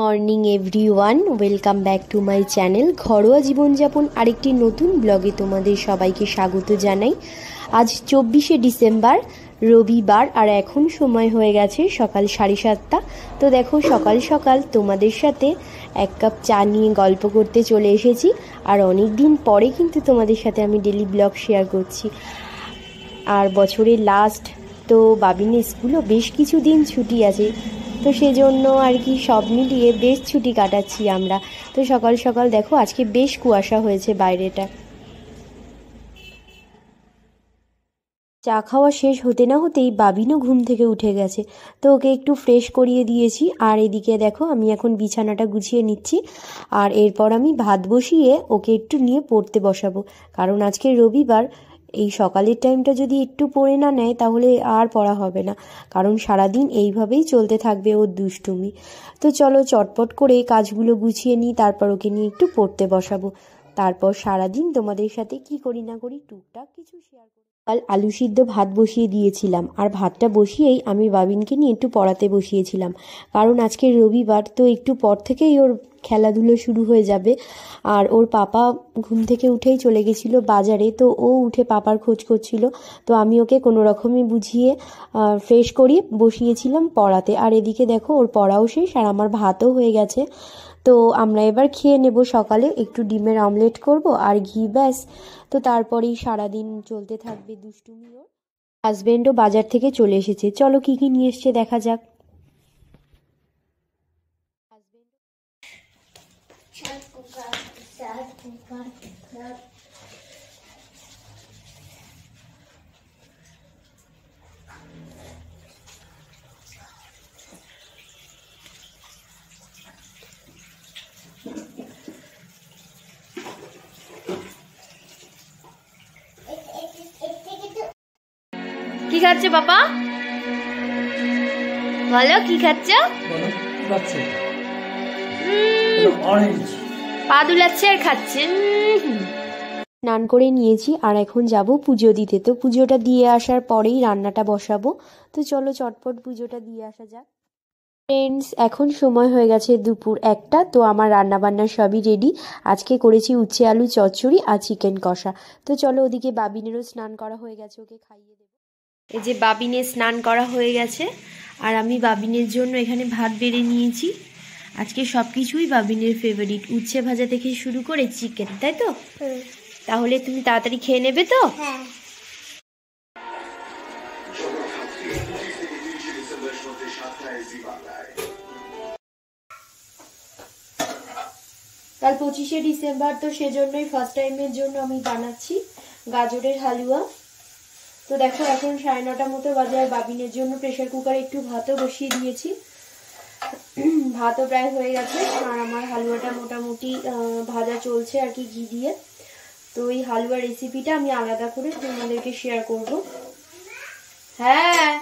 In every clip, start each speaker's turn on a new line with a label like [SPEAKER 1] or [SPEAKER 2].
[SPEAKER 1] Morning everyone, welcome back to my channel ঘরোয়া জীবনযাপন আরেকটি নতুন ব্লগে তোমাদের সবাইকে স্বাগত জানাই। আজ 24শে ডিসেম্বর রবিবার, আর এখন সময় হয়ে গেছে সকাল 7:30। তো দেখো সকাল সকাল তোমাদের সাথে এক কাপ চা নিয়ে গল্প করতে চলে এসেছি। আর অনেক দিন পরে কিন্তু তোমাদের সাথে আমি ডেলি ব্লগ শেয়ার করছি। আর বছরের লাস্ট, তো বাবিনের স্কুলও বেশ কিছু দিন ছুটি আছে, তো সেজন্য আর কি সব মিলিয়ে বেশ ছুটি কাটাচ্ছি আমরা। তো সকাল সকাল দেখো আজকে বেশ কুয়াশা হয়েছে বাইরেটা। চা খাওয়া শেষ হতে না হতেই বাবিনও ঘুম থেকে উঠে গেছে, তো ওকে একটু ফ্রেশ করিয়ে দিয়েছি। আর এদিকে দেখো আমি এখন বিছানাটা গুছিয়ে নিচ্ছি, আর এরপর আমি ভাত বসিয়ে ওকে একটু নিয়ে পড়তে বসাবো, কারণ আজকে রবিবার। এই সকালের টাইমটা যদি একটু পড়ে না নেয় তাহলে আর পড়া হবে না, কারণ সারাদিন এইভাবেই চলতে থাকবে ওর দুষ্টুমি। তো চলো চটপট করে কাজগুলো গুছিয়ে নিই, তারপর ওকে নিয়ে একটু পড়তে বসাবো। তারপর সারাদিন তোমাদের সাথে কি করি না করি টুকটাক কিছু শেয়ার করি। কাল আলু সিদ্ধ ভাত বসিয়ে দিয়েছিলাম, আর ভাতটা বসিয়েই আমি বাবিনকে নিয়ে একটু পড়াতে বসিয়েছিলাম, কারণ আজকে রবিবার, তো একটু পর থেকেই ওর খেলাধুলো শুরু হয়ে যাবে। আর ওর পাপা ঘুম থেকে উঠেই চলে গেছিলো বাজারে, তো ও উঠে পাপার খোঁজ করছিল। তো আমি ওকে কোনো রকমে বুঝিয়ে ফ্রেশ করিয়ে বসিয়েছিলাম পড়াতে। আর এদিকে দেখো ওর পড়াও শেষ আর আমার ভাতও হয়ে গেছে। তো আমরা এবার খেয়ে নেব। সকালে একটু ডিমের অমলেট করব আর ঘি, ব্যাস। তো তারপরেই সারাদিন চলতে থাকবে দুষ্টুমি। ওর হাজবেন্ডও বাজার থেকে চলে এসেছে, চলো কি কি নিয়ে এসছে দেখা যাক। কি খাচ্ছে বাবা? বলো কি খাচ্ছ? পা দুলাচ্ছে আর খাচ্ছে। স্নান করে নিয়েছি আর এখন যাব পুজো দিতে। তো পুজোটা দিয়ে আসার পরেই রান্নাটা বসাবো। তো চলো চটপট পুজোটা দিয়ে আসা যাক। ফ্রেন্ডস, এখন সময় হয়ে গেছে দুপুর 1টা। তো আমার রান্না বান্না সবই রেডি। আজকে করেছি উচ্ছে আলু চচ্চড়ি আর চিকেন কষা। তো চলো ওদিকে বাবিনেরও স্নান করা হয়ে গেছে, ওকে খাইয়ে দেবো। এই যে বাবিনের স্নান করা হয়ে গেছে, আর আমি বাবিনের জন্য এখানে ভাত বেড়ে নিয়েছি। আজকে সব কিছুই বাবিনের ফেভারিট, উচ্ছে ভাজা থেকে শুরু করে চিকেন, তাই তো? তাহলে তুমি তাড়াতাড়ি খেয়ে নেবে তো? হ্যাঁ। কাল 25শে ডিসেম্বর, তো সেজন্যই ফার্স্ট টাইমের জন্য আমি বানাচ্ছি গাজরের হালুয়া। তো দেখো এখন 9:30 মতো বাজে, আর বাবিনের জন্য প্রেসার কুকারে একটু ভাতও বসিয়ে দিয়েছি। ভাতও প্রায় হয়ে গেছে, আর আমার হালুয়াটা মোটামুটি ভাজা চলছে আর কি ঘি দিয়ে। তো এই হালুয়ার রেসিপিটা আমি আলাদা করে তোমাদেরকে শেয়ার করব। হ্যাঁ,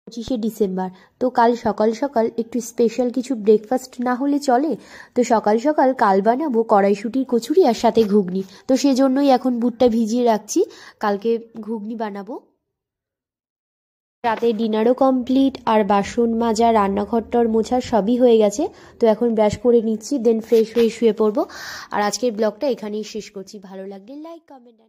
[SPEAKER 1] 25শে ডিসেম্বর, তো কাল সকাল সকাল একটু স্পেশাল কিছু ব্রেকফাস্ট না হলে চলে। তো সকাল সকাল কাল বানাবো কড়াইশুঁটির কচুরি আর সাথে ঘুগনি। তো সেজন্যই এখন বুটটা ভিজিয়ে রাখছি, কালকে ঘুগনি বানাবো। রাতে ডিনারও কমপ্লিট, আর বাসন মাজা, রান্নাঘরটার মোছা সবই হয়ে গেছে। তো এখন ব্রাশ করে নিচ্ছি, দেন ফ্রেশ হয়ে শুয়ে পড়বো। আর আজকের ব্লগটা এখানেই শেষ করছি। ভালো লাগলে লাইক, কমেন্ট।